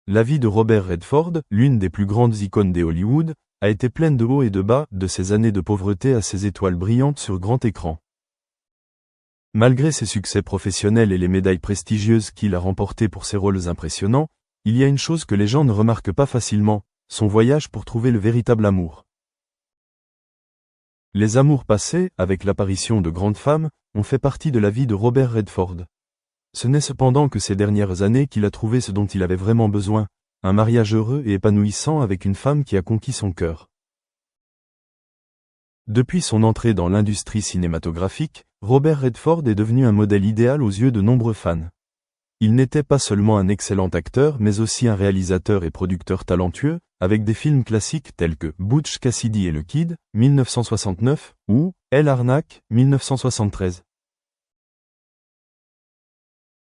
La vie de Robert Redford, l'une des plus grandes icônes des Hollywood, a été pleine de hauts et de bas, de ses années de pauvreté à ses étoiles brillantes sur grand écran. Malgré ses succès professionnels et les médailles prestigieuses qu'il a remportées pour ses rôles impressionnants, il y a une chose que les gens ne remarquent pas facilement, son voyage pour trouver le véritable amour. Les amours passés, avec l'apparition de grandes femmes, ont fait partie de la vie de Robert Redford. Ce n'est cependant que ces dernières années qu'il a trouvé ce dont il avait vraiment besoin, un mariage heureux et épanouissant avec une femme qui a conquis son cœur. Depuis son entrée dans l'industrie cinématographique, Robert Redford est devenu un modèle idéal aux yeux de nombreux fans. Il n'était pas seulement un excellent acteur mais aussi un réalisateur et producteur talentueux, avec des films classiques tels que Butch Cassidy et le Kid, 1969, ou El Arnaque, 1973.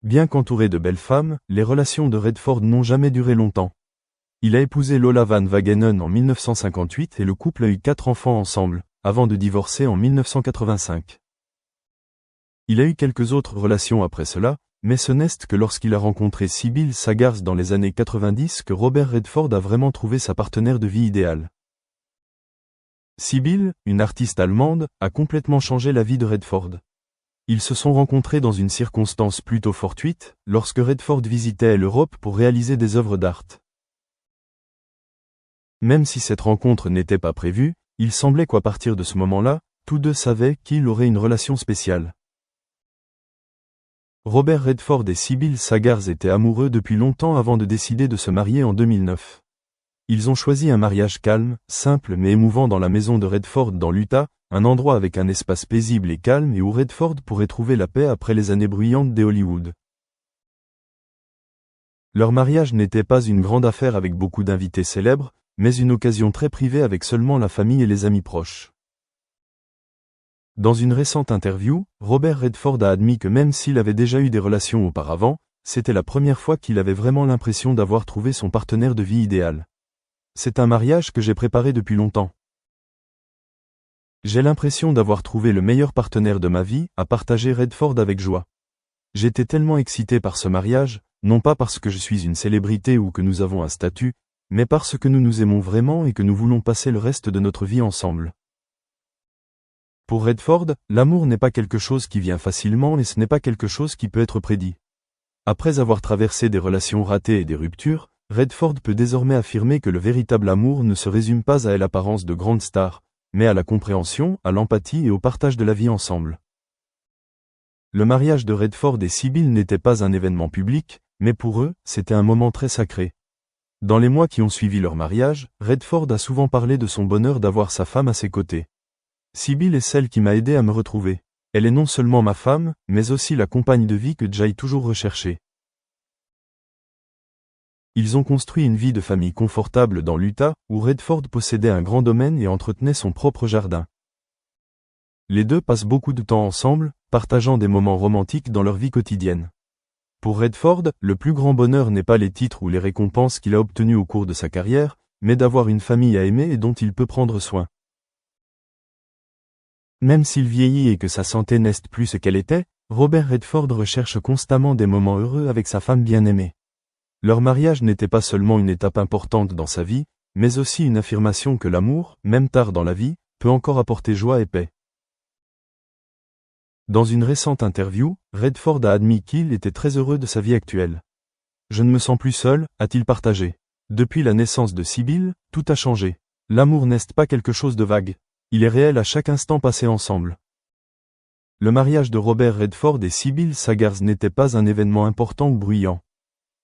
Bien qu'entouré de belles femmes, les relations de Redford n'ont jamais duré longtemps. Il a épousé Lola Van Wagenen en 1958 et le couple a eu 4 enfants ensemble, avant de divorcer en 1985. Il a eu quelques autres relations après cela, mais ce n'est que lorsqu'il a rencontré Sybil Sagars dans les années 90 que Robert Redford a vraiment trouvé sa partenaire de vie idéale. Sybil, une artiste allemande, a complètement changé la vie de Redford. Ils se sont rencontrés dans une circonstance plutôt fortuite, lorsque Redford visitait l'Europe pour réaliser des œuvres d'art. Même si cette rencontre n'était pas prévue, il semblait qu'à partir de ce moment-là, tous deux savaient qu'ils auraient une relation spéciale. Robert Redford et Sybil Sagars étaient amoureux depuis longtemps avant de décider de se marier en 2009. Ils ont choisi un mariage calme, simple mais émouvant dans la maison de Redford dans l'Utah, un endroit avec un espace paisible et calme et où Redford pourrait trouver la paix après les années bruyantes des Hollywood. Leur mariage n'était pas une grande affaire avec beaucoup d'invités célèbres, mais une occasion très privée avec seulement la famille et les amis proches. Dans une récente interview, Robert Redford a admis que même s'il avait déjà eu des relations auparavant, c'était la première fois qu'il avait vraiment l'impression d'avoir trouvé son partenaire de vie idéal. C'est un mariage que j'ai préparé depuis longtemps. J'ai l'impression d'avoir trouvé le meilleur partenaire de ma vie, a partagé Redford avec joie. J'étais tellement excité par ce mariage, non pas parce que je suis une célébrité ou que nous avons un statut, mais parce que nous nous aimons vraiment et que nous voulons passer le reste de notre vie ensemble. Pour Redford, l'amour n'est pas quelque chose qui vient facilement et ce n'est pas quelque chose qui peut être prédit. Après avoir traversé des relations ratées et des ruptures, Redford peut désormais affirmer que le véritable amour ne se résume pas à l'apparence de grande star, mais à la compréhension, à l'empathie et au partage de la vie ensemble. Le mariage de Redford et Sybil n'était pas un événement public, mais pour eux, c'était un moment très sacré. Dans les mois qui ont suivi leur mariage, Redford a souvent parlé de son bonheur d'avoir sa femme à ses côtés. Sybil est celle qui m'a aidé à me retrouver. Elle est non seulement ma femme, mais aussi la compagne de vie que j'ai toujours recherchée. Ils ont construit une vie de famille confortable dans l'Utah, où Redford possédait un grand domaine et entretenait son propre jardin. Les deux passent beaucoup de temps ensemble, partageant des moments romantiques dans leur vie quotidienne. Pour Redford, le plus grand bonheur n'est pas les titres ou les récompenses qu'il a obtenus au cours de sa carrière, mais d'avoir une famille à aimer et dont il peut prendre soin. Même s'il vieillit et que sa santé n'est plus ce qu'elle était, Robert Redford recherche constamment des moments heureux avec sa femme bien-aimée. Leur mariage n'était pas seulement une étape importante dans sa vie, mais aussi une affirmation que l'amour, même tard dans la vie, peut encore apporter joie et paix. Dans une récente interview, Redford a admis qu'il était très heureux de sa vie actuelle. « Je ne me sens plus seul », a-t-il partagé. Depuis la naissance de Sybil, tout a changé. L'amour n'est pas quelque chose de vague. Il est réel à chaque instant passé ensemble. Le mariage de Robert Redford et Sybil Sagars n'était pas un événement important ou bruyant.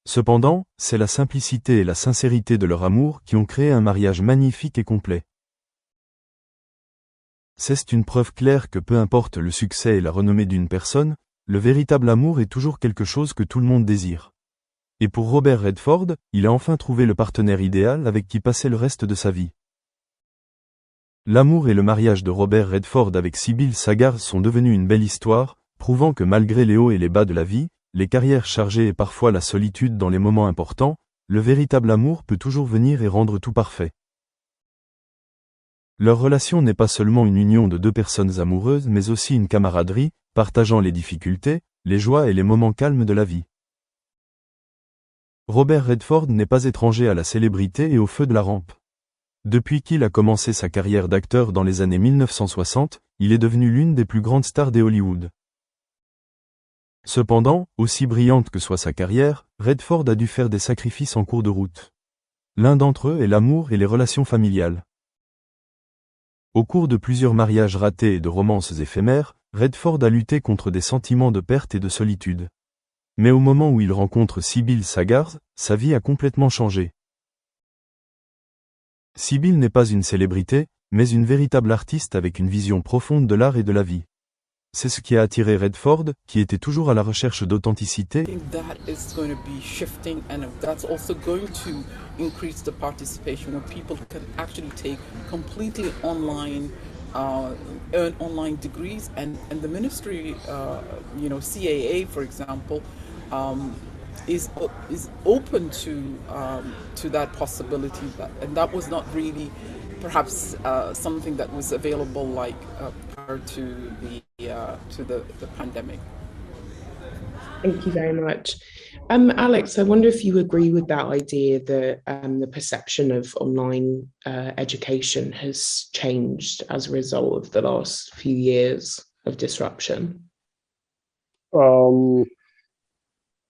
Cependant, c'est la simplicité et la sincérité de leur amour qui ont créé un mariage magnifique et complet. C'est une preuve claire que peu importe le succès et la renommée d'une personne, le véritable amour est toujours quelque chose que tout le monde désire. Et pour Robert Redford, il a enfin trouvé le partenaire idéal avec qui passer le reste de sa vie. L'amour et le mariage de Robert Redford avec Sybil Sagars sont devenus une belle histoire, prouvant que malgré les hauts et les bas de la vie, les carrières chargées et parfois la solitude dans les moments importants, le véritable amour peut toujours venir et rendre tout parfait. Leur relation n'est pas seulement une union de deux personnes amoureuses mais aussi une camaraderie, partageant les difficultés, les joies et les moments calmes de la vie. Robert Redford n'est pas étranger à la célébrité et au feu de la rampe. Depuis qu'il a commencé sa carrière d'acteur dans les années 1960, il est devenu l'une des plus grandes stars des Hollywood. Cependant, aussi brillante que soit sa carrière, Redford a dû faire des sacrifices en cours de route. L'un d'entre eux est l'amour et les relations familiales. Au cours de plusieurs mariages ratés et de romances éphémères, Redford a lutté contre des sentiments de perte et de solitude. Mais au moment où il rencontre Sybil Sagars, sa vie a complètement changé. Sybil n'est pas une célébrité, mais une véritable artiste avec une vision profonde de l'art et de la vie. C'est ce qui a attiré Redford, qui était toujours à la recherche d'authenticité. That is going to be shifting, and that's also going to increase the participation where people can actually take completely online, earn online degrees, and the ministry, CAA, for example, is open to that possibility, and that was not really perhaps something that was available like prior to the pandemic. Thank you very much. Alex, I wonder if you agree with that idea that the perception of online education has changed as a result of the last few years of disruption?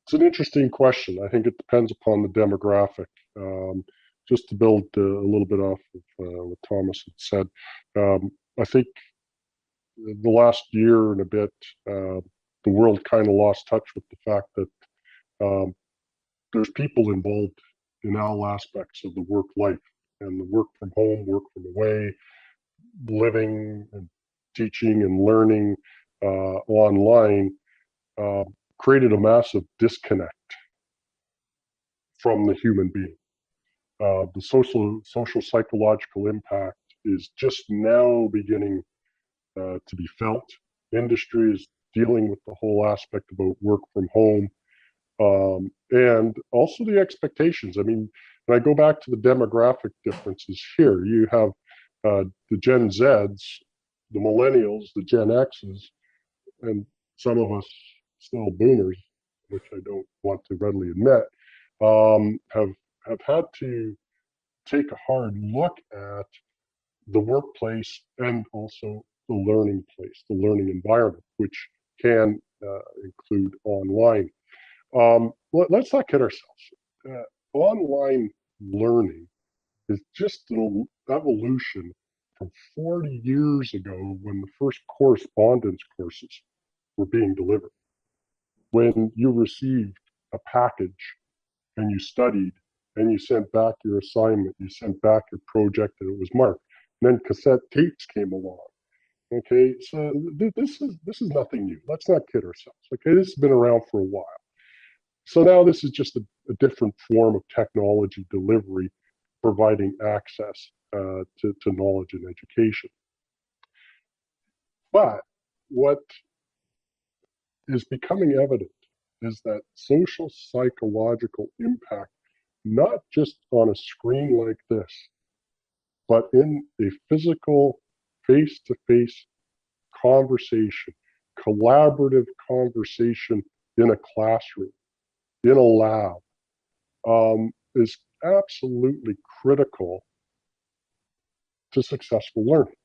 It's an interesting question. I think it depends upon the demographic. Just to build a little bit off of what Thomas had said, I think the last year and a bit, the world kind of lost touch with the fact that there's people involved in all aspects of the work life, and the work from home, work from away, living and teaching and learning online created a massive disconnect from the human being. The social psychological impact is just now beginning to be felt. Industry is dealing with the whole aspect about work from home, and also the expectations. I mean, when I go back to the demographic differences here, you have the Gen Zs, the millennials, the Gen Xs, and some of us still boomers, which I don't want to readily admit, have had to take a hard look at the workplace and also the learning place, the learning environment, which can include online. Let's not kid ourselves. Online learning is just an evolution from 40 years ago when the first correspondence courses were being delivered. When you received a package and you studied and you sent back your assignment, you sent back your project and it was marked. And then cassette tapes came along. Okay, so this is nothing new. Let's not kid ourselves. Okay, this has been around for a while. So now this is just a different form of technology delivery, providing access to knowledge and education. But what is becoming evident is that social psychological impact, not just on a screen like this, but in a physical, face-to-face conversation, collaborative conversation in a classroom, in a lab, is absolutely critical to successful learning.